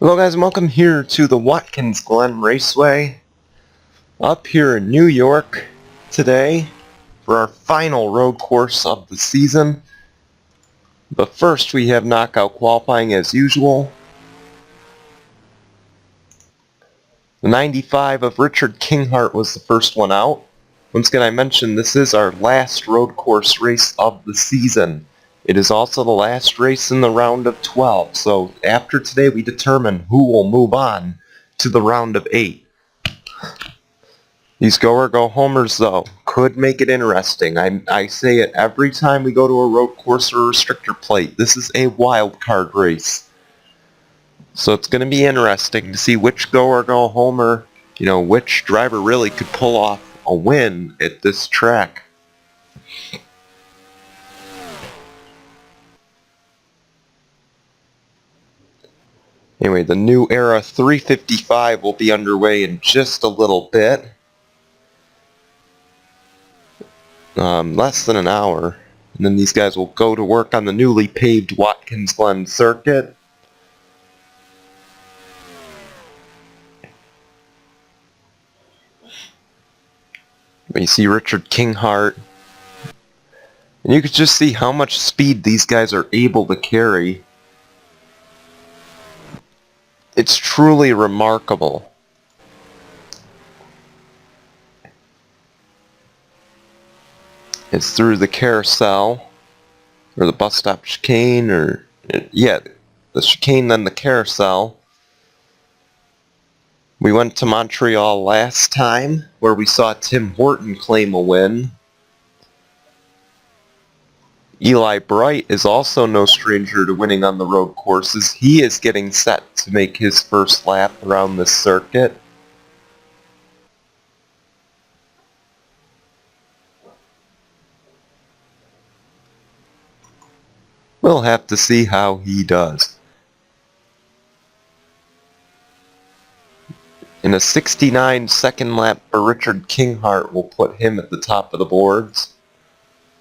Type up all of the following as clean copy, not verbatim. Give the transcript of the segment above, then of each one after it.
Hello guys and welcome here to the Watkins Glen Raceway up here in New York today for our final road course of the season. But first we have knockout qualifying as usual. The 95 of Richard Kinghart was the first one out. Once again, I mentioned this is our last road course race of the season. It is also the last race in the round of 12, so after today we determine who will move on to the round of 8. These go or go homers though could make it interesting. I say it every time we go to a road course or a restrictor plate. This is a wild card race. So it's going to be interesting to see which go or go homer, which driver really could pull off a win at this track. Anyway, the new era 355 will be underway in just a little bit. Less than an hour. And then these guys will go to work on the newly paved Watkins Glen circuit. You see Richard Kinghart. And you could just see how much speed these guys are able to carry. It's truly remarkable. It's through the carousel, or the bus stop chicane, the chicane, then the carousel. We went to Montreal last time, where we saw Tim Horton claim a win. Eli Bright is also no stranger to winning on the road courses. He is getting set to make his first lap around this circuit. We'll have to see how he does. In a 69 second lap for Richard Kinghart will put him at the top of the boards.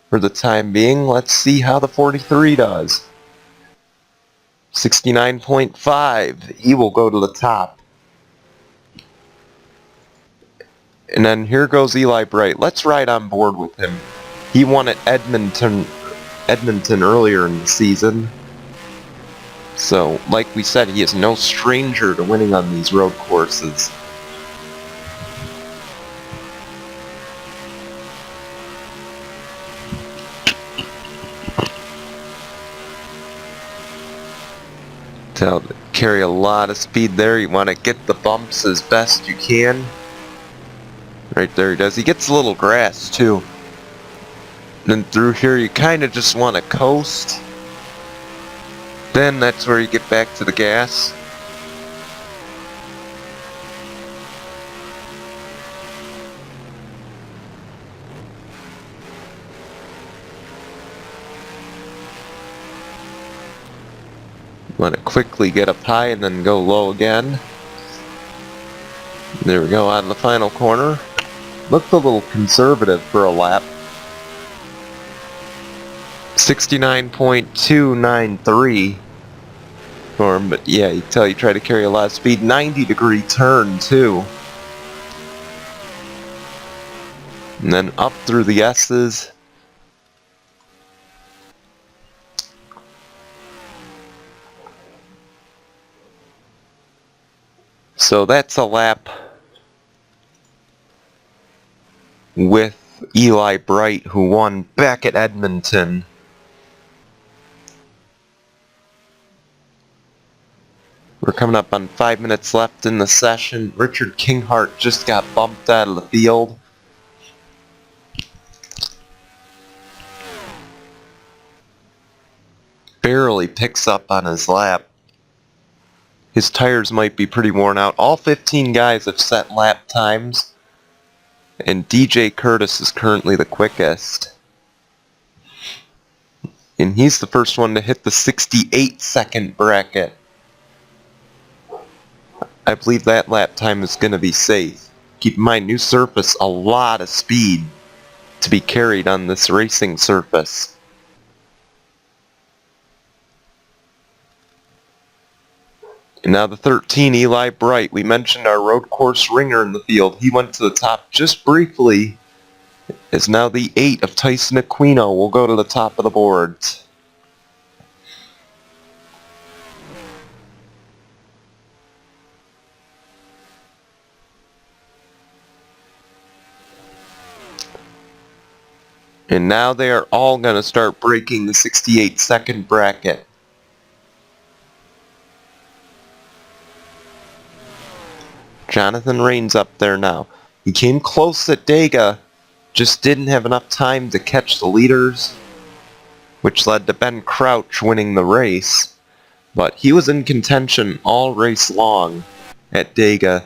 For the time being, let's see how the 43 does. 69.5, he will go to the top. And then here goes Eli Bright. Let's ride on board with him. He won at Edmonton earlier in the season. So, like we said, he is no stranger to winning on these road courses. To carry a lot of speed there, you want to get the bumps as best you can. Right there he does. He gets a little grass too. Then through here you kind of just want to coast. Then that's where you get back to the gas. Want to quickly get up high and then go low again. There we go, on the final corner. Looked a little conservative for a lap. 69.293 for him, but yeah, you tell you try to carry a lot of speed. 90-degree turn too. And then up through the S's. So that's a lap with Eli Bright, who won back at Edmonton. We're coming up on 5 minutes left in the session. Richard Kinghart just got bumped out of the field. Barely picks up on his lap. His tires might be pretty worn out. All 15 guys have set lap times, and DJ Curtis is currently the quickest. And he's the first one to hit the 68-second bracket. I believe that lap time is going to be safe. Keep in mind, new surface, a lot of speed to be carried on this racing surface. And now the 13, Eli Bright. We mentioned our road course ringer in the field. He went to the top just briefly. Is now the 8 of Tyson Aquino will go to the top of the boards. And now they are all going to start breaking the 68-second bracket. Jonathan Rains up there now. He came close at Dega, just didn't have enough time to catch the leaders, which led to Ben Crouch winning the race. But he was in contention all race long at Dega.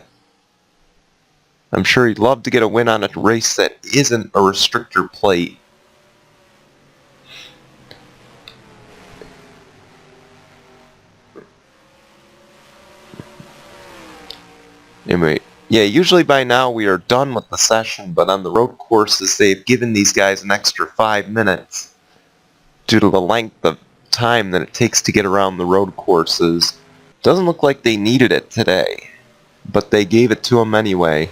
I'm sure he'd love to get a win on a race that isn't a restrictor plate. Anyway, yeah, usually by now we are done with the session, but on the road courses they've given these guys an extra 5 minutes due to the length of time that it takes to get around the road courses. Doesn't look like they needed it today, but they gave it to them anyway.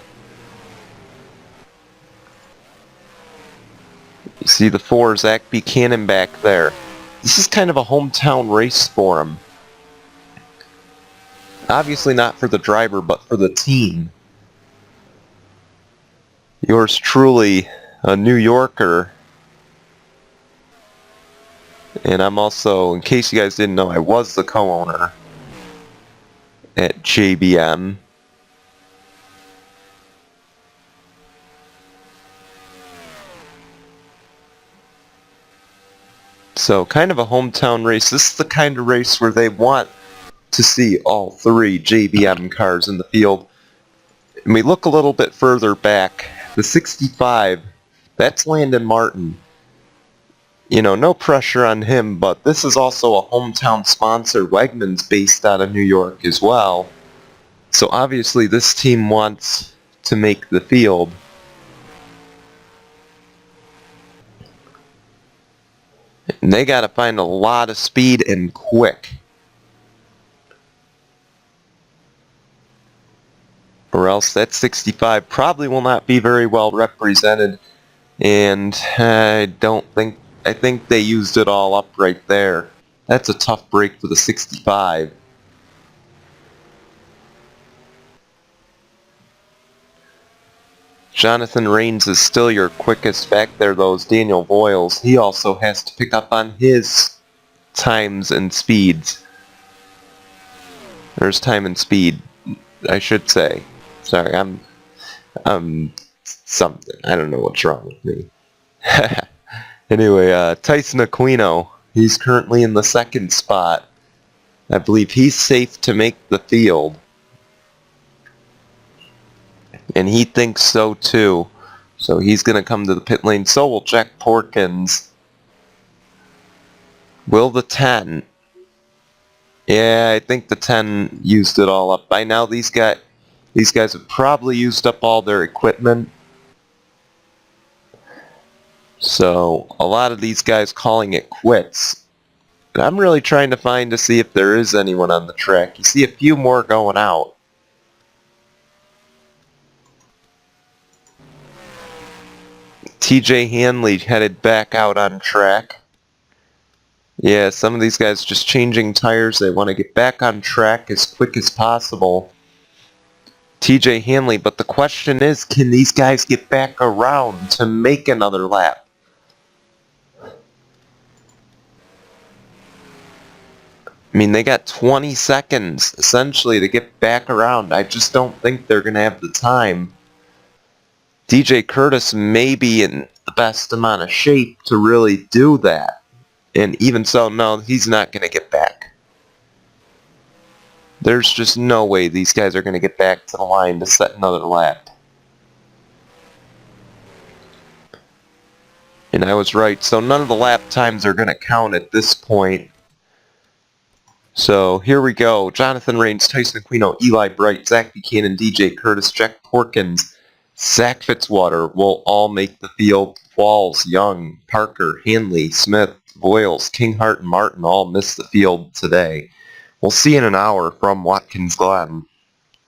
You see the 4, Zach Buchanan back there. This is kind of a hometown race for him. Obviously not for the driver, but for the team. Yours truly, a New Yorker. And I'm also, in case you guys didn't know, I was the co-owner at JBM. So, kind of a hometown race. This is the kind of race where they want to see all 3 JBM cars in the field. And we look a little bit further back. The 65, that's Landon Martin. You know, no pressure on him, but this is also a hometown sponsor. Wegmans based out of New York as well. So obviously this team wants to make the field. And they gotta find a lot of speed and quick, or else that 65 probably will not be very well represented. And I think they used it all up right there. That's a tough break for the 65. Jonathan Rains is still your quickest back there, though, is Daniel Voiles. He also has to pick up on his times and speeds. There's time and speed, I should say. Sorry, I'm something. I don't know what's wrong with me. Anyway, Tyson Aquino, he's currently in the 2nd spot. I believe he's safe to make the field. And he thinks so too. So he's going to come to the pit lane. So will Jack Porkins. Will the 10? Yeah, I think the 10 used it all up. By now these guys have probably used up all their equipment. So a lot of these guys calling it quits. I'm really trying to see if there is anyone on the track. You see a few more going out. TJ Hanley headed back out on track. Yeah, some of these guys just changing tires. They want to get back on track as quick as possible. TJ Hanley, but the question is, can these guys get back around to make another lap? I mean, they got 20 seconds, essentially, to get back around. I just don't think they're going to have the time. DJ Curtis may be in the best amount of shape to really do that. And even so, no, he's not going to get back. There's just no way these guys are going to get back to the line to set another lap. And I was right, so none of the lap times are going to count at this point. So here we go. Jonathan Rains, Tyson Aquino, Eli Bright, Zach Buchanan, DJ Curtis, Jack Porkins, Zach Fitzwater will all make the field. Walls, Young, Parker, Hanley, Smith, Voiles, Kinghart, and Martin all missed the field today. We'll see you in an hour from Watkins Glen.